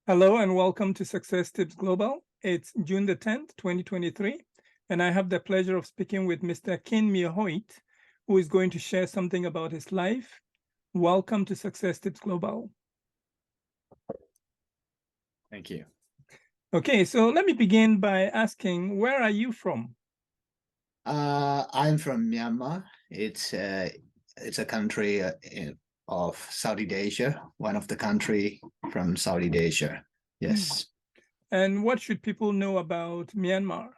Hello and welcome to Success Tips Global. It's June the 10th, 2023, and I have the pleasure of speaking with Mr. Khin Myo Hoit, who is going to share something about his life. Welcome to Success Tips Global. Thank you. Okay, so let me begin by asking, where are you from? I'm from Myanmar. It's a country of Southeast Asia, one of the country from Southeast Asia. Yes. And what should people know about Myanmar?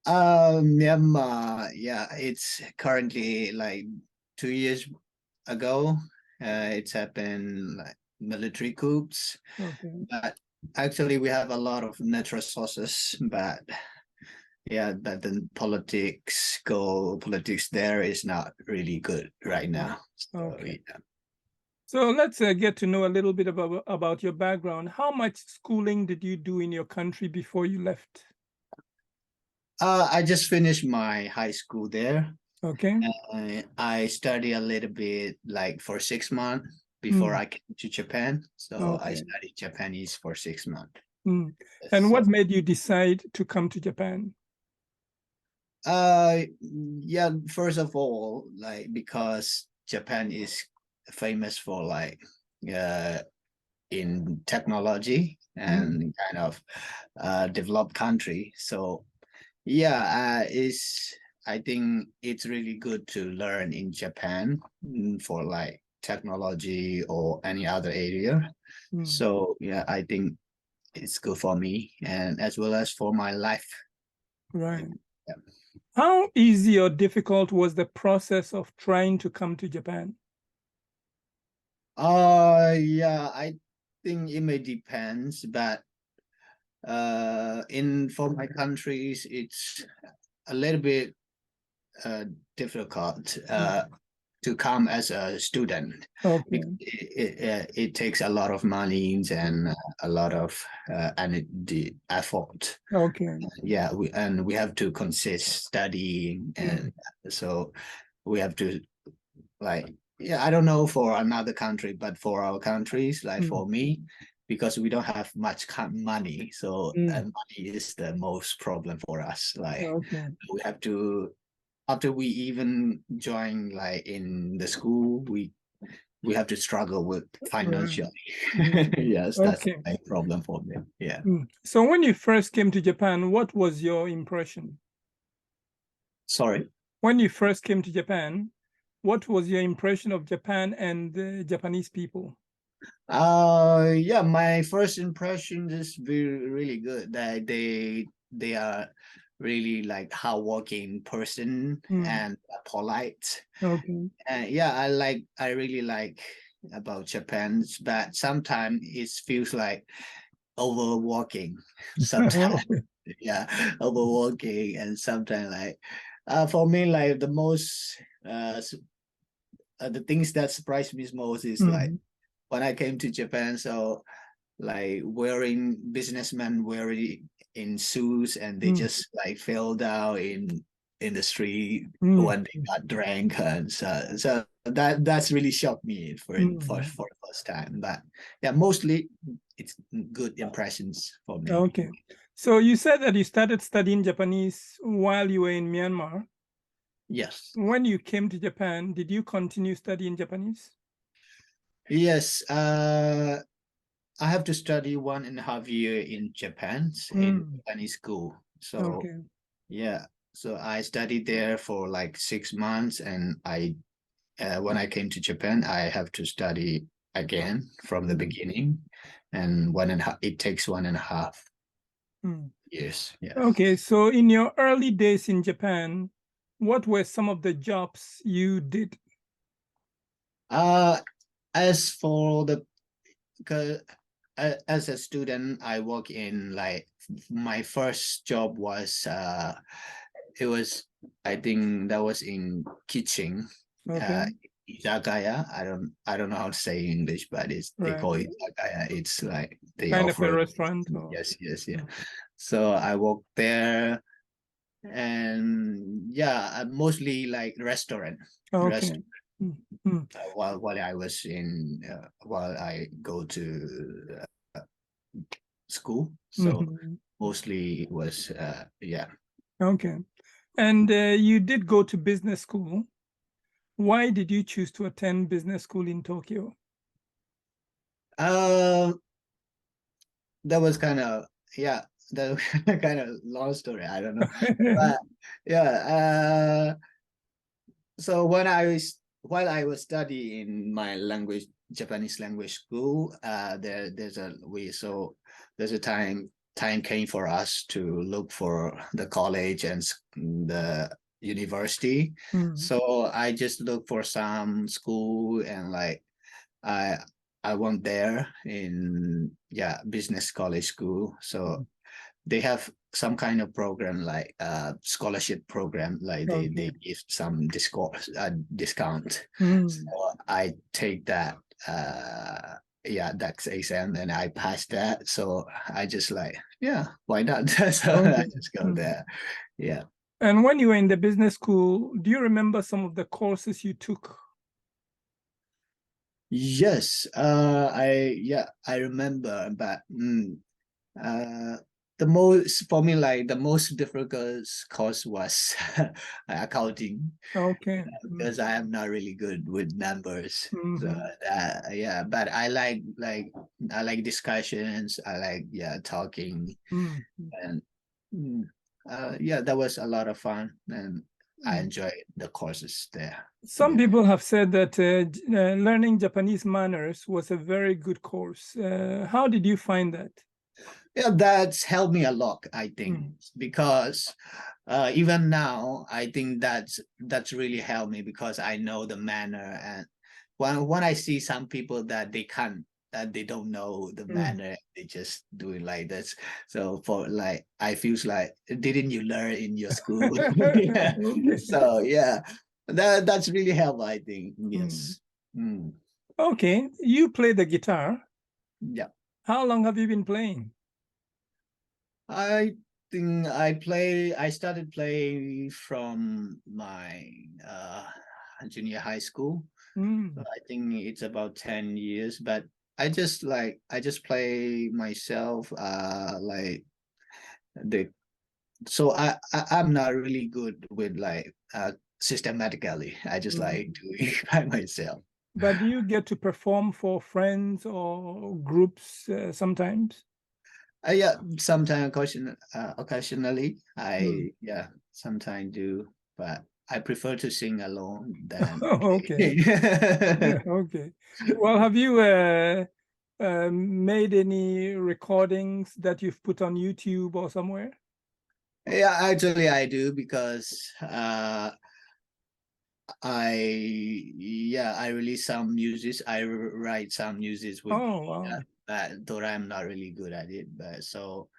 Myanmar, yeah, it's currently like 2 years ago. It's happened like military coups, Okay. but actually we have a lot of natural resources, but the politics there is not really good right now. So, Okay. yeah. So let's get to know a little bit about your background. How much schooling did you do in your country before you left? I just finished my high school there. Okay. I studied a little bit like for 6 months before I came to Japan. So I Okay. studied Japanese for 6 months. And what So made you decide to come to Japan? yeah, first of all, like because Japan is famous for like in technology and kind of developed country. So yeah, I think it's really good to learn in Japan for like technology or any other area. So yeah, I think it's good for me and as well as for my life. Right. Yeah. How easy or difficult was the process of trying to come to Japan? Yeah, I think it may depends, but in for my countries, it's a little bit difficult to come as a student Okay. because it takes a lot of money and a lot of energy effort. Okay. Yeah, we have to consist studying, and so we have to like I don't know for another country, but for our countries, like for me, because we don't have much money, so money is the most problem for us. Like Okay. we have to after we even join like in the school, we have to struggle with financially. Yes, that's Okay. a problem for me. Yeah. So when you first came to Japan, what was your impression? Sorry. When you first came to Japan, what was your impression of Japan and the Japanese people? Yeah, my first impression is really good. That they are really like hardworking person and polite. Okay. Yeah, I really like about Japan, but sometimes it feels like overworking. Sometimes, yeah, overworking, and sometimes like, for me, like the most the things that surprised me most is like when I came to Japan. So like businessmen wearing in suits and they just like fell down in the street when they got drank, and so that's really shocked me for the first time. But yeah, mostly it's good impressions for me. Okay. So you said that you started studying Japanese while you were in Myanmar. Yes. When you came to Japan, did you continue studying Japanese? Yes. I have to study 1.5 years in Japan in Japanese school. So Okay. yeah, so I studied there for like 6 months, and when I came to Japan, I have to study again from the beginning, and it takes 1.5 years. Yeah. Okay. So in your early days in Japan, what were some of the jobs you did? Uh, as for the as a student, I work in like my first job was it was I think that was in kitchen, Okay. uh, izakaya. I don't know how to say in English, but they Right. call it izakaya. It's like they Kind of a offer. restaurant or Yes. So I work there, and yeah, mostly like okay. while I was in while I go to school. So mostly it was yeah. Okay. And you did go to business school. Why did you choose to attend business school in Tokyo? That was kind of yeah, that was kind of long story. I don't know, but yeah. So while I was studying my language, Japanese language school, there's a time came for us to look for the college and the university. So I just looked for some school and like I I went there in business college school. So they have some kind of program like scholarship program, like they give some discount. So I take that that exam and I passed that. So I just like, yeah, why not? So I just go there. Yeah. And when you were in the business school, do you remember some of the courses you took? Yes, I remember, but the most for me, like the most difficult course was accounting. Okay. Because I am not really good with numbers. So yeah, but I like discussions. I like talking, and that was a lot of fun, and I enjoyed the courses there. Some people have said that learning Japanese manners was a very good course. How did you find that? Yeah, that's helped me a lot, I think, because even now, I think that's really helped me because I know the manner. And when I see some people that they don't know the manner, they just do it like this. So for like, I feels like, didn't you learn in your school? Yeah. So yeah, that's really helped, I think. Yes. Okay, you play the guitar. Yeah. How long have you been playing? I think I started playing from my junior high school. So I think it's about 10 years, but I just play myself like the so I'm not really good with like systematically. I just like doing it by myself. But do you get to perform for friends or groups sometimes? Yeah, sometimes occasionally I sometimes do, but I prefer to sing alone than Okay. Okay. Well, have you made any recordings that you've put on YouTube or somewhere? Yeah, actually I do because I release some music. I write some music with Oh, wow. though I'm not really good at it. But so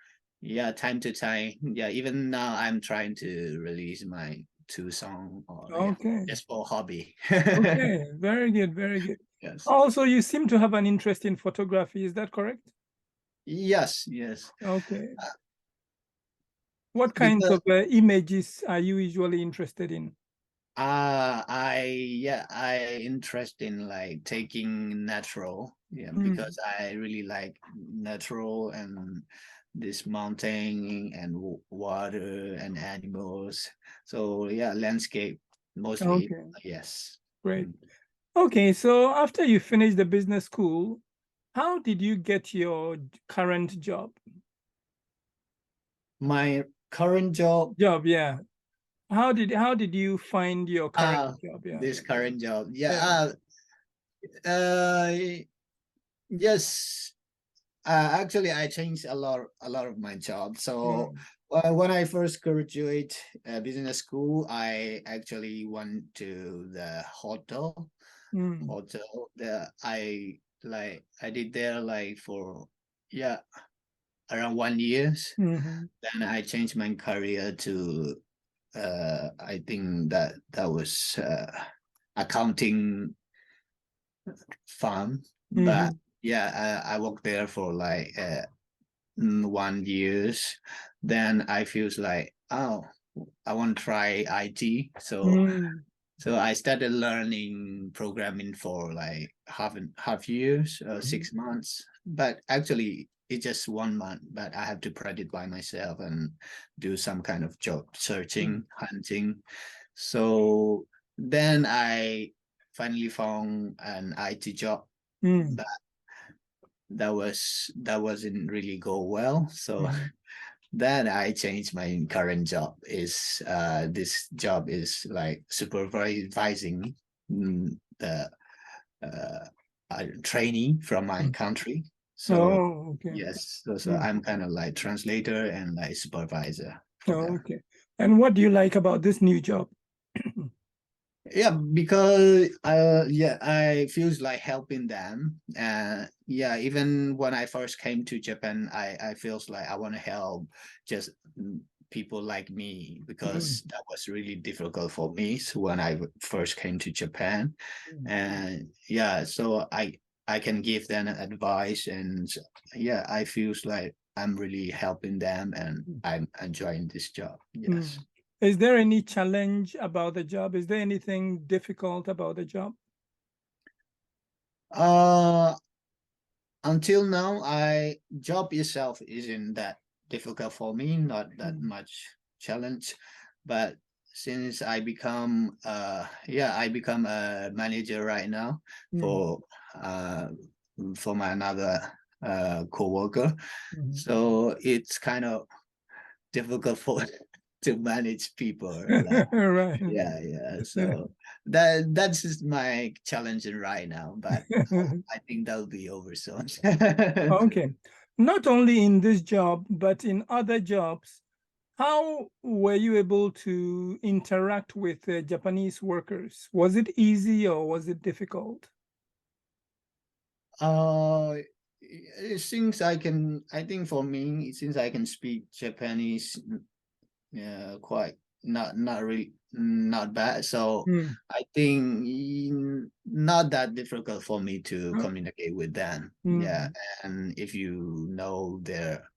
yeah, time to time. Yeah, even now I'm trying to release my 2 song or Okay. just for hobby. Okay. Very good. Very good. Yes. Also, you seem to have an interest in photography. Is that correct? Yes, yes. Okay. What kinds Because of images are you usually interested in? I interest in like taking natural, because I really like natural and this mountain and water and animals. So yeah, landscape mostly. Okay. Yes. Great. Okay, so after you finished the business school, how did you get your current job? My current job, Yeah. How did you find your current job? Yeah. this current job, Yeah. uh, yes. Actually, I changed a lot of my job. So when I first graduate business school, I actually went to the hotel. That I did there like for around 1 years. Then I changed my career to I think that was accounting firm, but I worked there for like 1 years. Then I feels like, oh, I want to try IT. So So I started learning programming for like half years, 6 months. But actually, it's just 1 month. But I have to practice by myself and do some kind of job searching, hunting. So then I finally found an IT job, but that wasn't really go well. So then I changed my current job. Is this job is like supervising the trainee from my country. So Oh, okay. yes, so I'm kind of like translator and like supervisor for Oh, them. okay. And what do you like about this new job? Yeah, because I feels like helping them. Yeah, even when I first came to Japan, I feels like I want to help just people like me, because that was really difficult for me. So when I first came to Japan, and yeah, so I can give them advice, and yeah, I feels like I'm really helping them, and I'm enjoying this job. Yes. Is there any challenge about the job? Is there anything difficult about the job? Uh, until now, I job itself isn't that difficult for me, not that much challenge. But since I become a manager right now for uh for my another co-worker. So it's kind of difficult for to manage people, like Right. yeah. So that's just my challenge right now, but I think that'll be over soon. Okay. Not only in this job, but in other jobs, how were you able to interact with Japanese workers? Was it easy or was it difficult? uh since I think for me, since I can speak Japanese, quite not really not bad. So I think not that difficult for me to communicate with them. Yeah, and if you know their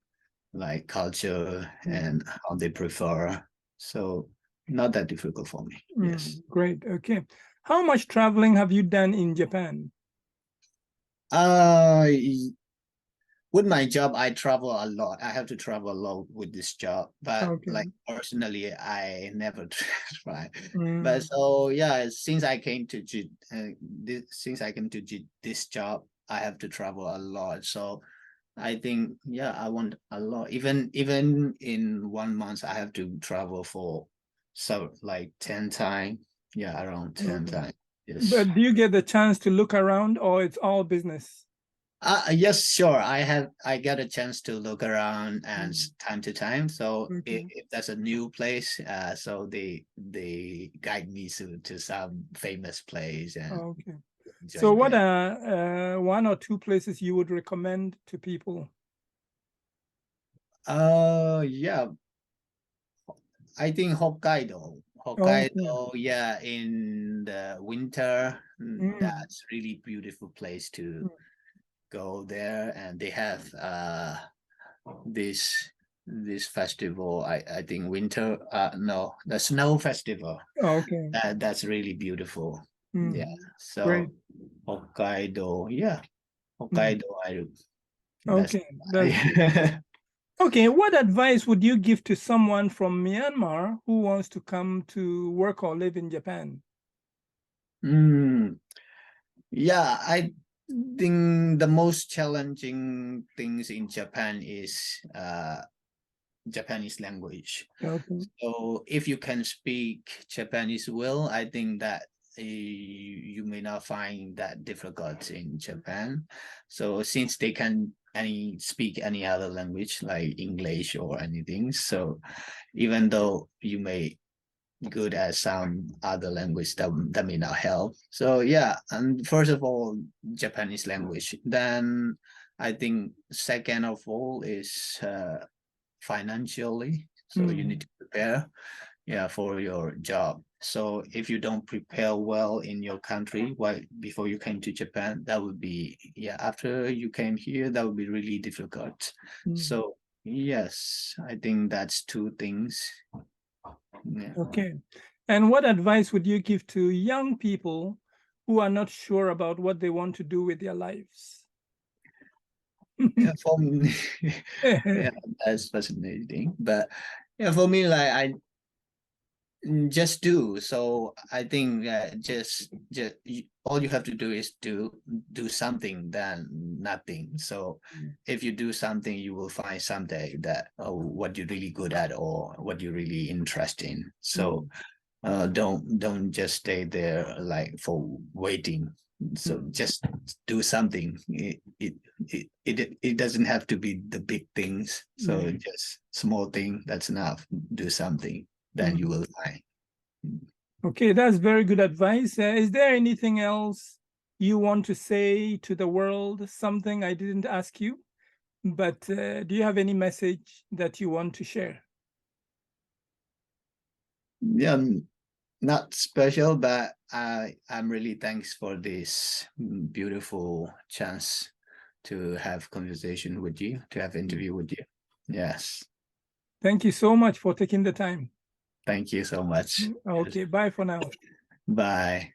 like culture and how they prefer, so not that difficult for me. Yes. Great. Okay. How much traveling have you done in Japan? Uh, with my job, I travel a lot. I have to travel a lot with this job, but Okay. like personally, I never try. But so yeah, since I came to this job, I have to travel a lot. So I think yeah, I want a lot. Even in 1 month, I have to travel for so like 10 times. Yeah, around 10 times. Yes. But do you get the chance to look around or it's all business? Yes, sure. I get a chance to look around and time to time. So if there's a new place, so they guide me to some famous place and Okay. So enjoy what there. are one or two places you would recommend to people? Yeah, I think Hokkaido. Okay. Hokkaido, yeah, in the winter, Mm, that's really beautiful place to go there, and they have this this festival. I think winter no, the snow festival. okay. That's really beautiful. Yeah. Great. So Hokkaido, yeah, Mm, Hokkaido. That's okay. That's good. Okay. What advice would you give to someone from Myanmar who wants to come to work or live in Japan? Yeah, I think the most challenging things in Japan is Japanese language. Okay. So if you can speak Japanese well, I think that you may not find that difficult in Japan. So since they can speak any other language like English or anything, so even though you may good at some other language, that may not help. So yeah, and first of all, Japanese language. Then I think second of all is financially. So you need to prepare, yeah, for your job. So if you don't prepare well in your country, before you came to Japan, that would be, yeah, after you came here, that would be really difficult. So yes, I think that's two things. Yeah. Okay. And what advice would you give to young people who are not sure about what they want to do with their lives? Yeah, for me, yeah, that's fascinating. But yeah, for me, like I just do. So I think all you have to do is do something than nothing. So if you do something, you will find someday that what you're really good at or what you're really interested in. So don't just stay there like for waiting. So just do something. It doesn't have to be the big things. So just small thing, that's enough. Do something, then you will find. Okay, that's very good advice. Is there anything else you want to say to the world? Something I didn't ask you, but do you have any message that you want to share? Yeah, not special, but I'm really thanks for this beautiful chance to have conversation with you, to have interview with you. Yes. Thank you so much for taking the time. Thank you so much. Okay, bye for now. Bye.